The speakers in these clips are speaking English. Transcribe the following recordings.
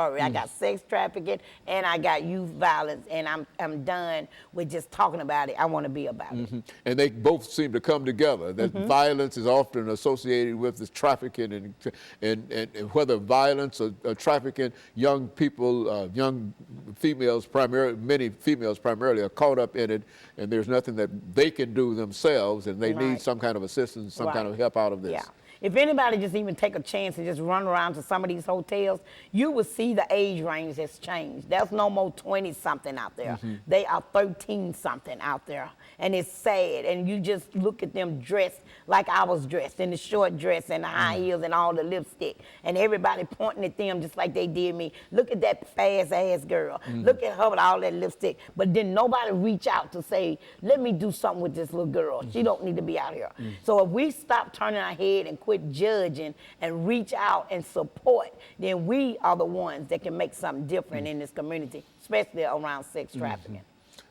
I got sex trafficking and I got youth violence, and I'm done with just talking about it. I want to be about it. And they both seem to come together. That violence is often associated with this trafficking, and whether violence or trafficking, young people, young females primarily, many females primarily are caught up in it, and there's nothing that they can do themselves, and they need some kind of assistance, some kind of help out of this. Yeah. If anybody just even take a chance and just run around to some of these hotels, you will see the age range that's changed. There's no more 20-something out there. They are 13-something out there. And it's sad. And you just look at them dressed like I was dressed, in the short dress and the high heels and all the lipstick. And everybody pointing at them just like they did me. Look at that fast-ass girl. Look at her with all that lipstick. But then nobody reach out to say, let me do something with this little girl. She don't need to be out here. So if we stop turning our head and quit judging and reach out and support, then we are the ones that can make something different in this community, especially around sex trafficking.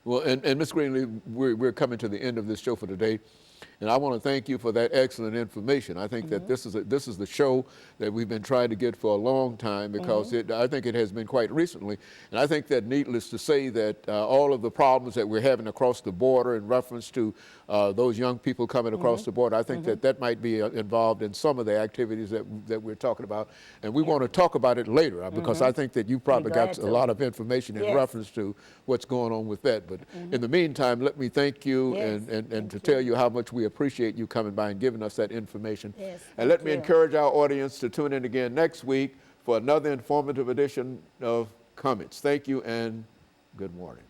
Well, and Ms. Greenlee, we're coming to the end of this show for today. And I want to thank you for that excellent information. I think that this is the show that we've been trying to get for a long time, because I think it has been quite recently. And I think that, needless to say, that all of the problems that we're having across the border in reference to those young people coming across the border, I think that might be involved in some of the activities that we're talking about. And we want to talk about it later, because I think that you probably got a lot of information in reference to what's going on with that. But in the meantime, let me thank you and to tell you how much we appreciate you coming by and giving us that information. And let me encourage our audience to tune in again next week for another informative edition of Comments. Thank you and good morning.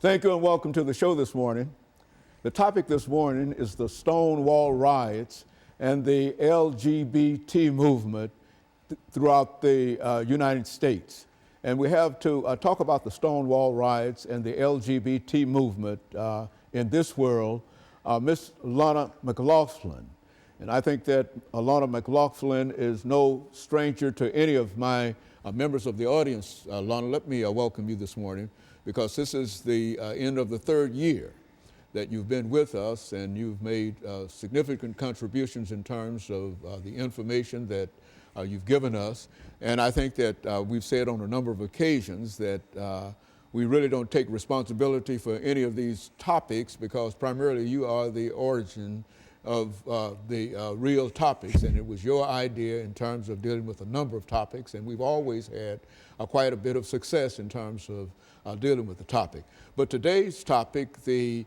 Thank you and welcome to the show this morning. The topic this morning is the Stonewall riots and the LGBT movement throughout the United States. And we have to talk about the Stonewall riots and the LGBT movement in this world, Miss Lana McLaughlin. And I think that Lana McLaughlin is no stranger to any of my members of the audience. Lana, let me welcome you this morning, because this is the end of the third year that you've been with us, and you've made significant contributions in terms of the information that you've given us. And I think that we've said on a number of occasions that we really don't take responsibility for any of these topics, because primarily you are the origin of the real topics, and it was your idea in terms of dealing with a number of topics, and we've always had quite a bit of success in terms of dealing with the topic. But today's topic, the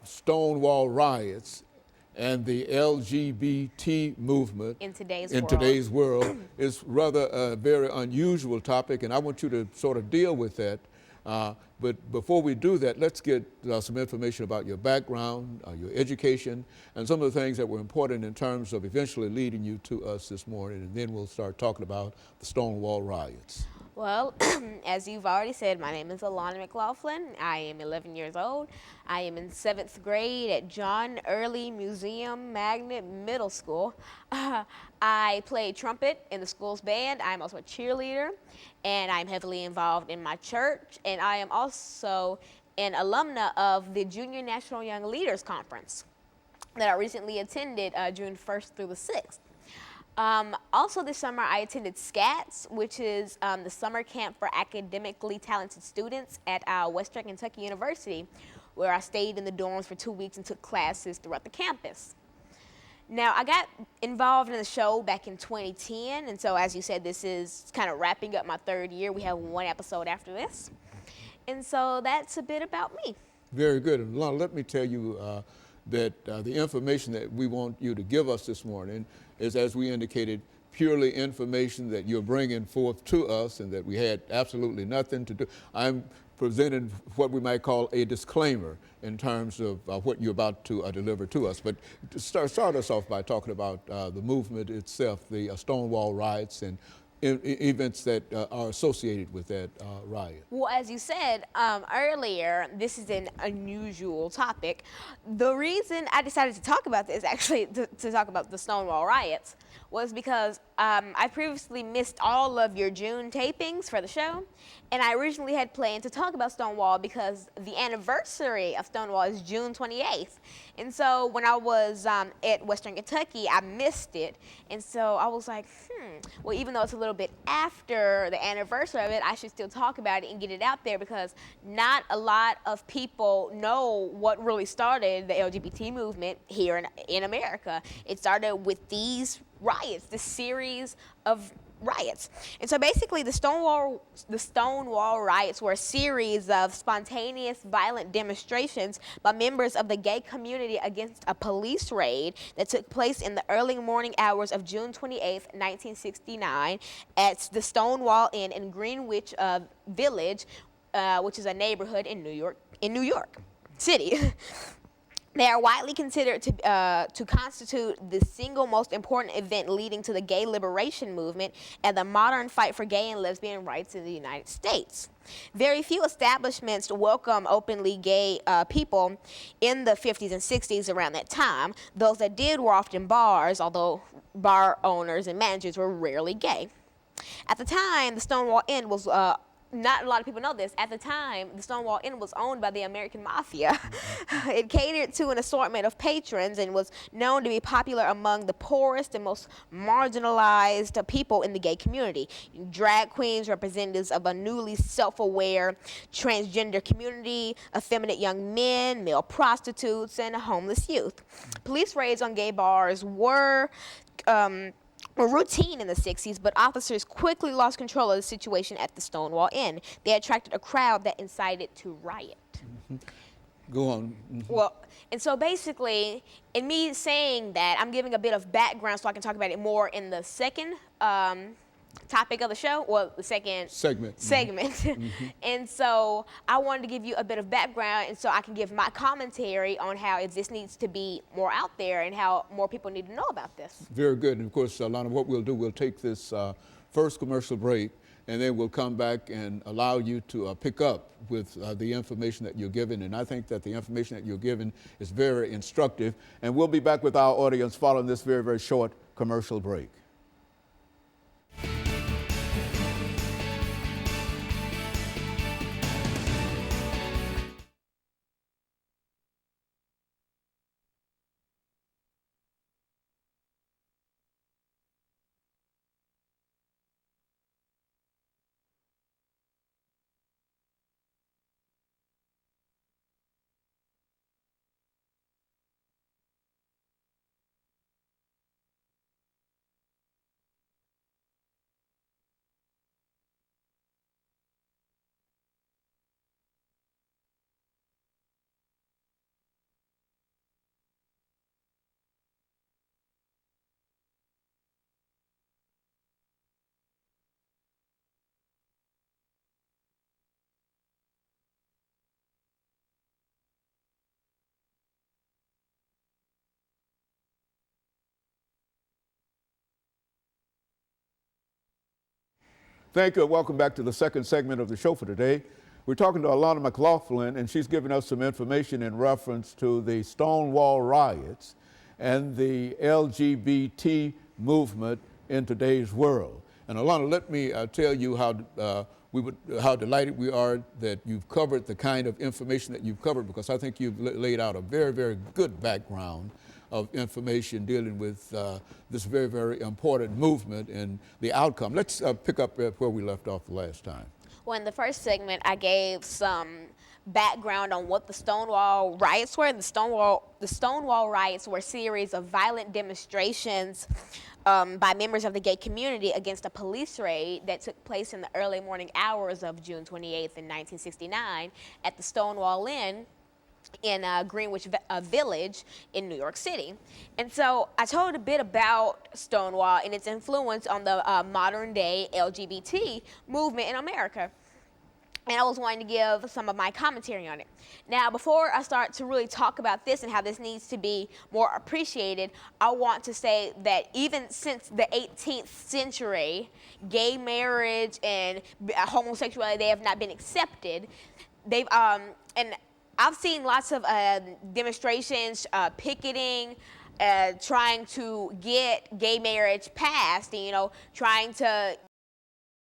Stonewall riots and the LGBT movement in today's world is rather a very unusual topic, and I want you to sort of deal with that. But before we do that, let's get some information about your background, your education, and some of the things that were important in terms of eventually leading you to us this morning, and then we'll start talking about the Stonewall riots. Well, as you've already said, my name is Alana McLaughlin. I am 11 years old. I am in 7th grade at John Early Museum Magnet Middle School. I play trumpet in the school's band. I'm also a cheerleader, and I'm heavily involved in my church, and I am also an alumna of the Junior National Young Leaders Conference that I recently attended June 1st through the 6th. Also this summer, I attended SCATS, which is the summer camp for academically talented students at Western Kentucky University, where I stayed in the dorms for 2 weeks and took classes throughout the campus. Now, I got involved in the show back in 2010, and so as you said, this is kind of wrapping up my third year. We have one episode after this. And so that's a bit about me. Very good. And Lana, let me tell you that the information that we want you to give us this morning is, as we indicated, purely information that you're bringing forth to us and that we had absolutely nothing to do. I'm presenting what we might call a disclaimer in terms of what you're about to deliver to us. But to start us off by talking about the movement itself, the Stonewall riots and events that are associated with that riot. Well, as you said earlier, this is an unusual topic. The reason I decided to talk about this, actually, to talk about the Stonewall riots, was because I previously missed all of your June tapings for the show, and I originally had planned to talk about Stonewall because the anniversary of Stonewall is June 28th. And so when I was at Western Kentucky, I missed it. And so I was like, well, even though it's a little bit after the anniversary of it, I should still talk about it and get it out there, because not a lot of people know what really started the LGBT movement here in America. It started with these riots, this series of riots. And so basically the Stonewall riots were a series of spontaneous violent demonstrations by members of the gay community against a police raid that took place in the early morning hours of June 28th, 1969 at the Stonewall Inn in Greenwich Village, which is a neighborhood in New York City. They are widely considered to constitute the single most important event leading to the gay liberation movement and the modern fight for gay and lesbian rights in the United States. Very few establishments welcome openly gay people in the 50s and 60s around that time. Those that did were often bars, although bar owners and managers were rarely gay. At the time, the Stonewall Inn was not a lot of people know this. At the time, the Stonewall Inn was owned by the American Mafia. It catered to an assortment of patrons and was known to be popular among the poorest and most marginalized people in the gay community. Drag queens, representatives of a newly self-aware transgender community, effeminate young men, male prostitutes, and homeless youth. Police raids on gay bars were routine in the 60s, but officers quickly lost control of the situation at the Stonewall Inn. They attracted a crowd that incited to riot. Go on. Well, and so basically, in me saying that, I'm giving a bit of background so I can talk about it more in the second topic of the show, well, the second segment. And so I wanted to give you a bit of background, and so I can give my commentary on how if this needs to be more out there and how more people need to know about this. Very good. And of course, Lana, what we'll do, we'll take this first commercial break, and then we'll come back and allow you to pick up with the information that you're given. And I think that the information that you're given is very instructive. And we'll be back with our audience following this very, very short commercial break. Thank you, and welcome back to the second segment of the show for today. We're talking to Alana McLaughlin, and she's giving us some information in reference to the Stonewall riots and the LGBT movement in today's world. And Alana, let me tell you how delighted we are that you've covered the kind of information that you've covered, because I think you've laid out a very, very good background of information dealing with this very, very important movement and the outcome. Let's pick up where we left off the last time. Well, in the first segment, I gave some background on what the Stonewall riots were. The Stonewall riots were a series of violent demonstrations by members of the gay community against a police raid that took place in the early morning hours of June 28th in 1969 at the Stonewall Inn in Greenwich Village in New York City. And so I told a bit about Stonewall and its influence on the modern day LGBT movement in America. And I was wanting to give some of my commentary on it. Now, before I start to really talk about this and how this needs to be more appreciated, I want to say that even since the 18th century, gay marriage and homosexuality, they have not been accepted. They've, and I've seen lots of demonstrations, picketing, trying to get gay marriage passed, you know, trying to